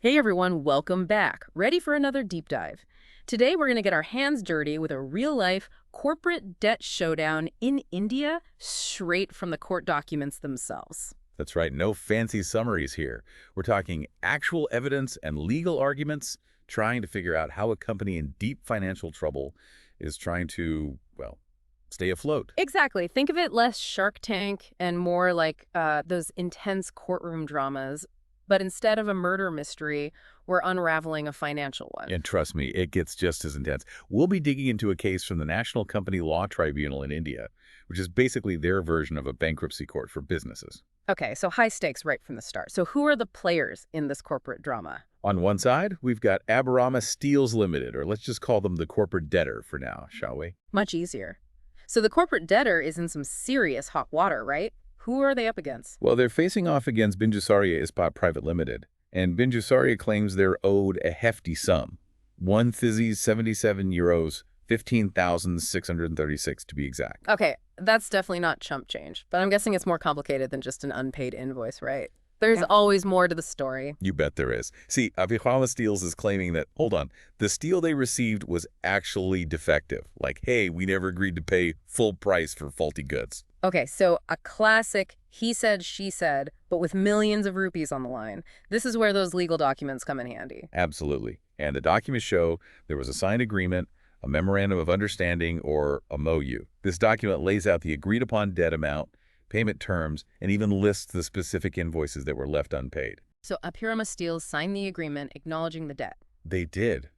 Hey everyone, welcome back. Ready for another deep dive. Today we're going to get our hands dirty with a real-life corporate debt showdown in India, straight from the court documents themselves. That's right, no fancy summaries here. We're talking actual evidence and legal arguments, trying to figure out how a company in deep financial trouble is trying to, well, stay afloat. Exactly. Think of it less Shark Tank and more like those intense courtroom dramas. But instead of a murder mystery, we're unraveling a financial one. And trust me, it gets just as intense. We'll be digging into a case from the National Company Law Tribunal in India, which is basically their version of a bankruptcy court for businesses. Okay, so high stakes right from the start. So who are the players in this corporate drama? On one side, we've got Abhirama Steels Ltd, or let's just call them the corporate debtor for now, shall we? Much easier. So the corporate debtor is in some serious hot water, right? Who are they up against? Well, they're facing off against Bindusaria Ispat Private Limited, and Bindusaria claims they're owed a hefty sum. One Thizzi's €77, 15,636 to be exact. Okay, that's definitely not chump change, but I'm guessing it's more complicated than just an unpaid invoice, right? There's always more to the story. You bet there is. See, Abhirama Steels is claiming that, hold on, the steel they received was actually defective. Like, hey, we never agreed to pay full price for faulty goods. Okay, so a classic he said, she said, but with millions of rupees on the line. This is where those legal documents come in handy. Absolutely. And the documents show there was a signed agreement, a memorandum of understanding, or a MOU. This document lays out the agreed-upon debt amount, payment terms, and even lists the specific invoices that were left unpaid. So Abhirama Steels signed the agreement acknowledging the debt. They did.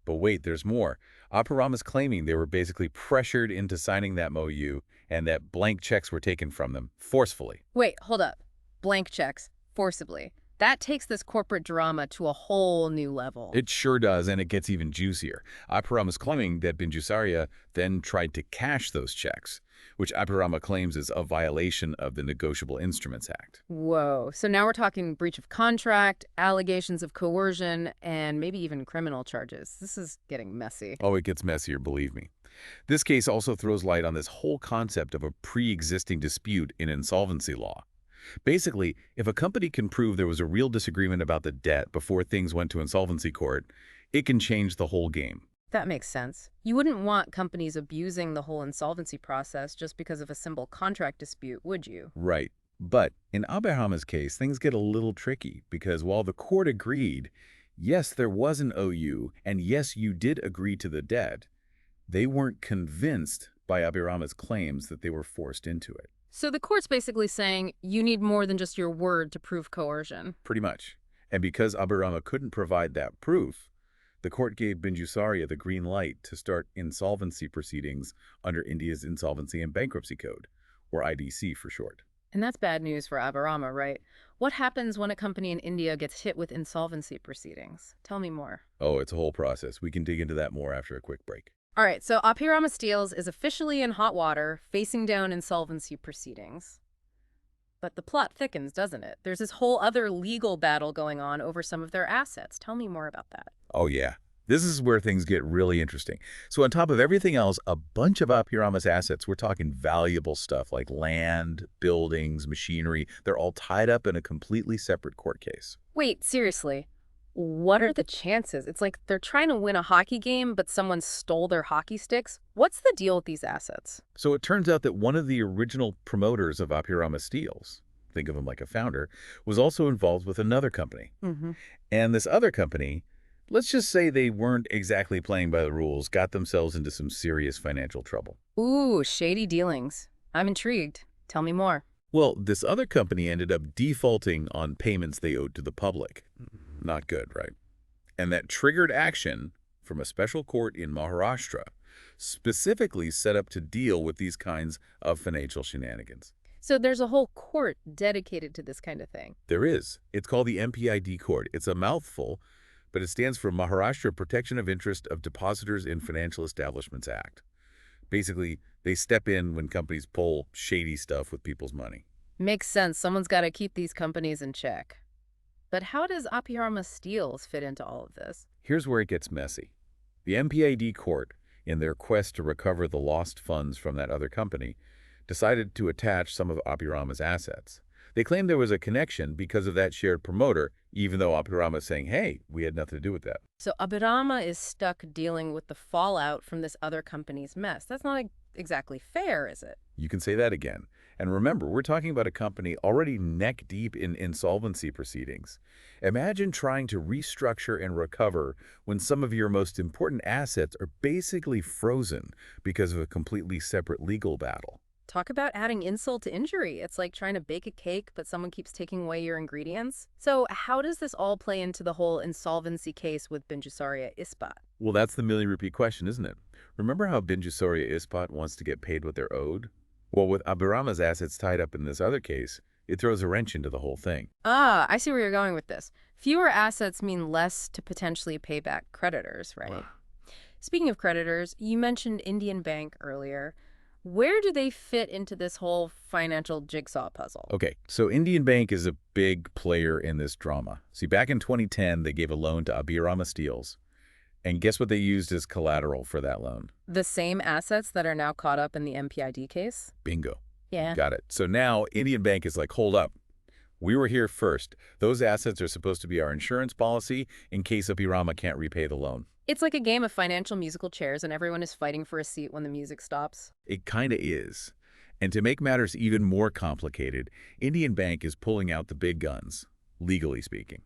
But wait, there's more. Abhirama's claiming they were basically pressured into signing that MOU and that blank checks were taken from them forcefully. Wait, hold up. Blank checks, forcibly. That takes this corporate drama to a whole new level. It sure does, and it gets even juicier. Abhirama's claiming that Bindusaria then tried to cash those checks, which Abhirama claims is a violation of the Negotiable Instruments Act. Whoa. So now we're talking breach of contract, allegations of coercion, and maybe even criminal charges. This is getting messy. Oh, it gets messier, believe me. This case also throws light on this whole concept of a pre-existing dispute in insolvency law. Basically, if a company can prove there was a real disagreement about the debt before things went to insolvency court, it can change the whole game. That makes sense. You wouldn't want companies abusing the whole insolvency process just because of a simple contract dispute, would you? Right. But in Abhirama's case, things get a little tricky because while the court agreed, yes, there was an OU, and yes, you did agree to the debt, they weren't convinced by Abhirama's claims that they were forced into it. So the court's basically saying you need more than just your word to prove coercion. Pretty much. And because Abhirama couldn't provide that proof, the court gave Bindusaria the green light to start insolvency proceedings under India's Insolvency and Bankruptcy Code, or IBC for short. And that's bad news for Abhirama, right? What happens when a company in India gets hit with insolvency proceedings? Tell me more. Oh, it's a whole process. We can dig into that more after a quick break. All right, so Abhirama Steels is officially in hot water, facing down insolvency proceedings. But the plot thickens, doesn't it? There's this whole other legal battle going on over some of their assets. Tell me more about that. Oh, yeah. This is where things get really interesting. So on top of everything else, a bunch of Abhirama's assets, we're talking valuable stuff like land, buildings, machinery, they're all tied up in a completely separate court case. Wait, seriously, what are the chances? It's like they're trying to win a hockey game, but someone stole their hockey sticks. What's the deal with these assets? So it turns out that one of the original promoters of Abhirama Steels, think of him like a founder, was also involved with another company. And this other company, let's just say they weren't exactly playing by the rules, got themselves into some serious financial trouble. Ooh, shady dealings. I'm intrigued. Tell me more. Well, this other company ended up defaulting on payments they owed to the public. Not good, right? And that triggered action from a special court in Maharashtra, specifically set up to deal with these kinds of financial shenanigans. So there's a whole court dedicated to this kind of thing. There is. It's called the MPID court. It's a mouthful, but it stands for Maharashtra Protection of Interest of Depositors in Financial Establishments Act. Basically, they step in when companies pull shady stuff with people's money. Makes sense. Someone's got to keep these companies in check. But how does Abhirama Steels fit into all of this? Here's where it gets messy. The MPID court, in their quest to recover the lost funds from that other company, decided to attach some of Abhirama's assets. They claim there was a connection because of that shared promoter, even though Abhirama is saying, hey, we had nothing to do with that. So Abhirama is stuck dealing with the fallout from this other company's mess. That's not exactly fair, is it? You can say that again. And remember, we're talking about a company already neck-deep in insolvency proceedings. Imagine trying to restructure and recover when some of your most important assets are basically frozen because of a completely separate legal battle. Talk about adding insult to injury. It's like trying to bake a cake, but someone keeps taking away your ingredients. So how does this all play into the whole insolvency case with Binjusarya Ispat? Well, that's the million-rupee question, isn't it? Remember how Binjusarya Ispat wants to get paid what they're owed? Well, with Abhirama's assets tied up in this other case, it throws a wrench into the whole thing. Ah, I see where you're going with this. Fewer assets mean less to potentially pay back creditors, right? Wow. Speaking of creditors, you mentioned Indian Bank earlier. Where do they fit into this whole financial jigsaw puzzle? Okay, so Indian Bank is a big player in this drama. See, back in 2010, they gave a loan to Abhirama Steels. And guess what they used as collateral for that loan? The same assets that are now caught up in the MPID case? Bingo. Yeah. Got it. So now Indian Bank is like, hold up. We were here first. Those assets are supposed to be our insurance policy in case Abhirama can't repay the loan. It's like a game of financial musical chairs and everyone is fighting for a seat when the music stops. It kind of is. And to make matters even more complicated, Indian Bank is pulling out the big guns, legally speaking.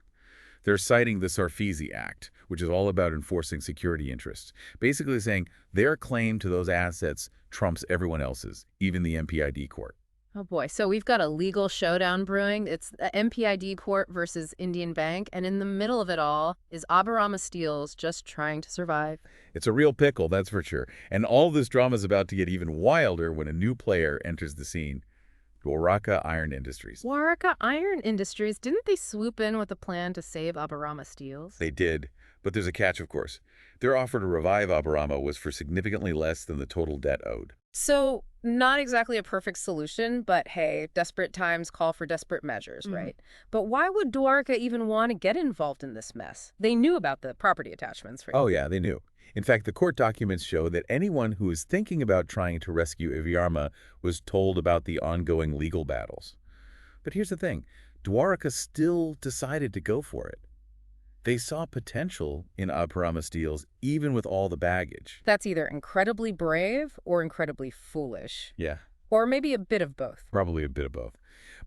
They're citing the Sarfeesi Act, which is all about enforcing security interests, basically saying their claim to those assets trumps everyone else's, even the MPID court. Oh boy, so we've got a legal showdown brewing. It's the MPID court versus Indian Bank, and in the middle of it all is Abhirama Steels just trying to survive. It's a real pickle, that's for sure. And all this drama is about to get even wilder when a new player enters the scene. Dwaraka Iron Industries. Dwaraka Iron Industries, didn't they swoop in with a plan to save Abhirama Steels? They did, but there's a catch, of course. Their offer to revive Abhirama was for significantly less than the total debt owed. So, not exactly a perfect solution, but hey, desperate times call for desperate measures, right? But why would Dwaraka even want to get involved in this mess? They knew about the property attachments, right? Oh yeah, they knew. In fact, the court documents show that anyone who was thinking about trying to rescue Abhirama was told about the ongoing legal battles. But here's the thing. Dwaraka still decided to go for it. They saw potential in Abhirama Steels even with all the baggage. That's either incredibly brave or incredibly foolish. Yeah, Or maybe a bit of both. probably a bit of both.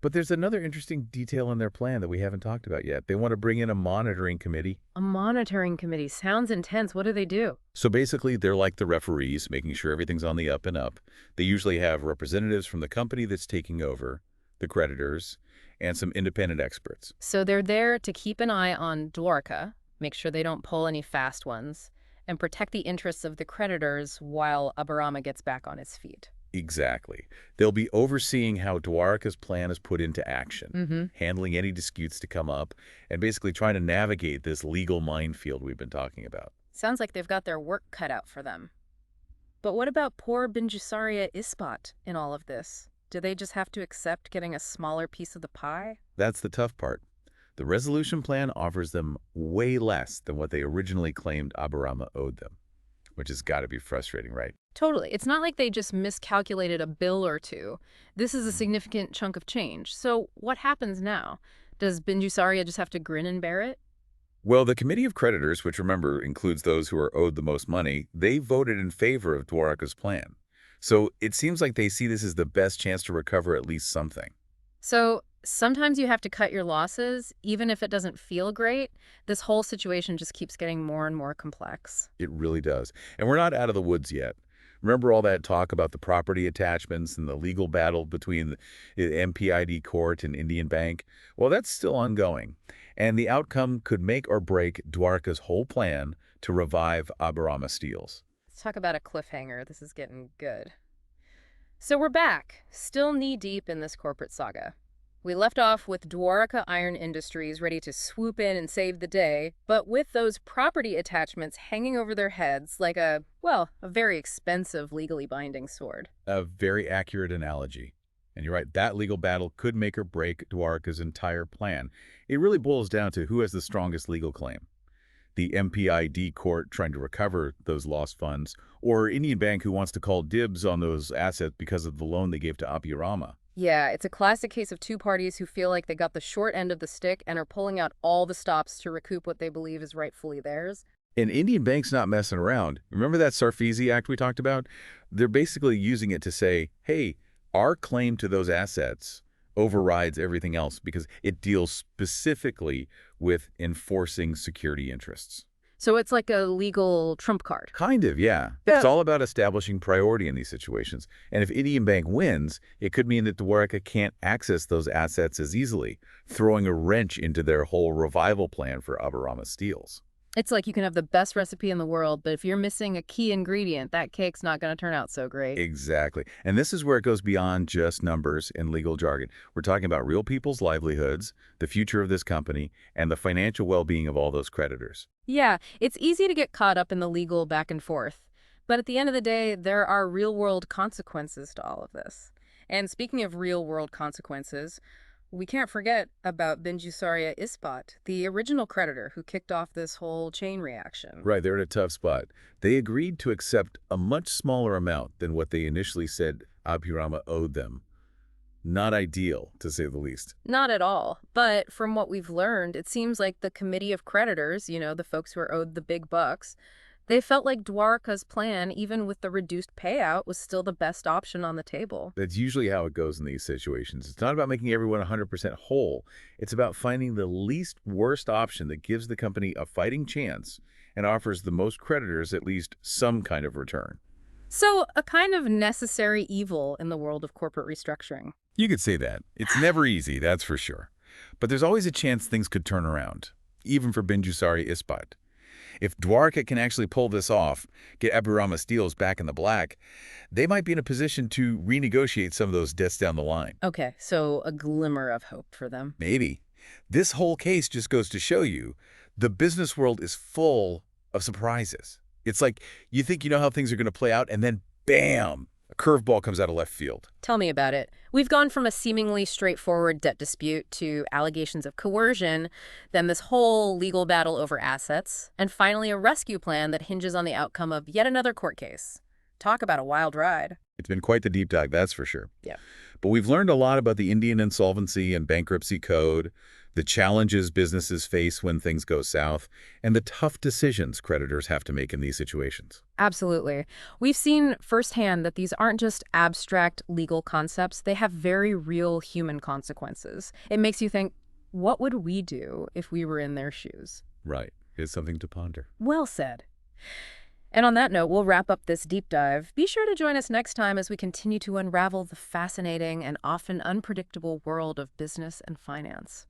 But there's another interesting detail in their plan that we haven't talked about yet. They want to bring in a monitoring committee. A monitoring committee sounds intense. What do they do? So basically, they're like the referees, making sure everything's on the up and up. They usually have representatives from the company that's taking over, the creditors, and some independent experts. So they're there to keep an eye on Dwaraka, make sure they don't pull any fast ones, and protect the interests of the creditors while Abhirama gets back on his feet. Exactly. They'll be overseeing how Dwaraka's plan is put into action, handling any disputes to come up, and basically trying to navigate this legal minefield we've been talking about. Sounds like they've got their work cut out for them. But what about poor Binjusarya Ispat in all of this? Do they just have to accept getting a smaller piece of the pie? That's the tough part. The resolution plan offers them way less than what they originally claimed Abhirama owed them, which has got to be frustrating, right? Totally. It's not like they just miscalculated a bill or two. This is a significant chunk of change. So what happens now? Does Binjusarya just have to grin and bear it? Well, the Committee of Creditors, which remember includes those who are owed the most money, they voted in favor of Dwaraka's plan. So it seems like they see this as the best chance to recover at least something. So sometimes you have to cut your losses, even if it doesn't feel great. This whole situation just keeps getting more and more complex. It really does. And we're not out of the woods yet. Remember all that talk about the property attachments and the legal battle between the MPID court and Indian Bank? Well, that's still ongoing. And the outcome could make or break Dwaraka's whole plan to revive Abhirama Steels. Let's talk about a cliffhanger. This is getting good. So we're back, still knee-deep in this corporate saga. We left off with Dwaraka Iron Industries ready to swoop in and save the day, but with those property attachments hanging over their heads like a very expensive legally binding sword. A very accurate analogy. And you're right, that legal battle could make or break Dwaraka's entire plan. It really boils down to who has the strongest legal claim. The MPID court trying to recover those lost funds, or Indian Bank who wants to call dibs on those assets because of the loan they gave to Abhirama. Yeah, it's a classic case of two parties who feel like they got the short end of the stick and are pulling out all the stops to recoup what they believe is rightfully theirs. And Indian Bank's not messing around. Remember that Sarfeesi Act we talked about? They're basically using it to say, hey, our claim to those assets overrides everything else because it deals specifically with enforcing security interests. So it's like a legal trump card. Kind of, yeah. It's all about establishing priority in these situations. And if Indian Bank wins, it could mean that Dwaraka can't access those assets as easily, throwing a wrench into their whole revival plan for Abhirama Steels. It's like you can have the best recipe in the world, but if you're missing a key ingredient, that cake's not going to turn out so great. Exactly. And this is where it goes beyond just numbers and legal jargon. We're talking about real people's livelihoods, the future of this company, and the financial well-being of all those creditors. Yeah, it's easy to get caught up in the legal back and forth. But at the end of the day, there are real-world consequences to all of this. And speaking of real-world consequences, we can't forget about Bankruptcy Ispat, the original creditor who kicked off this whole chain reaction. Right, they're in a tough spot. They agreed to accept a much smaller amount than what they initially said Abhirama owed them. Not ideal, to say the least. Not at all. But from what we've learned, it seems like the Committee of Creditors, the folks who are owed the big bucks, they felt like Dwaraka's plan, even with the reduced payout, was still the best option on the table. That's usually how it goes in these situations. It's not about making everyone 100% whole. It's about finding the least worst option that gives the company a fighting chance and offers the most creditors at least some kind of return. So, a kind of necessary evil in the world of corporate restructuring. You could say that. It's never easy, that's for sure. But there's always a chance things could turn around, even for Bankruptcy Ispat. If Dwaraka can actually pull this off, get Abhirama Steels back in the black, they might be in a position to renegotiate some of those debts down the line. Okay, so a glimmer of hope for them. Maybe. This whole case just goes to show you the business world is full of surprises. It's like you think you know how things are going to play out, and then bam, a curveball comes out of left field. Tell me about it. We've gone from a seemingly straightforward debt dispute to allegations of coercion, then this whole legal battle over assets, and finally a rescue plan that hinges on the outcome of yet another court case. Talk about a wild ride. It's been quite the deep dive, that's for sure. Yeah. But we've learned a lot about the Indian insolvency and bankruptcy code, the challenges businesses face when things go south, and the tough decisions creditors have to make in these situations. Absolutely. We've seen firsthand that these aren't just abstract legal concepts. They have very real human consequences. It makes you think, what would we do if we were in their shoes? Right. It's something to ponder. Well said. And on that note, we'll wrap up this deep dive. Be sure to join us next time as we continue to unravel the fascinating and often unpredictable world of business and finance.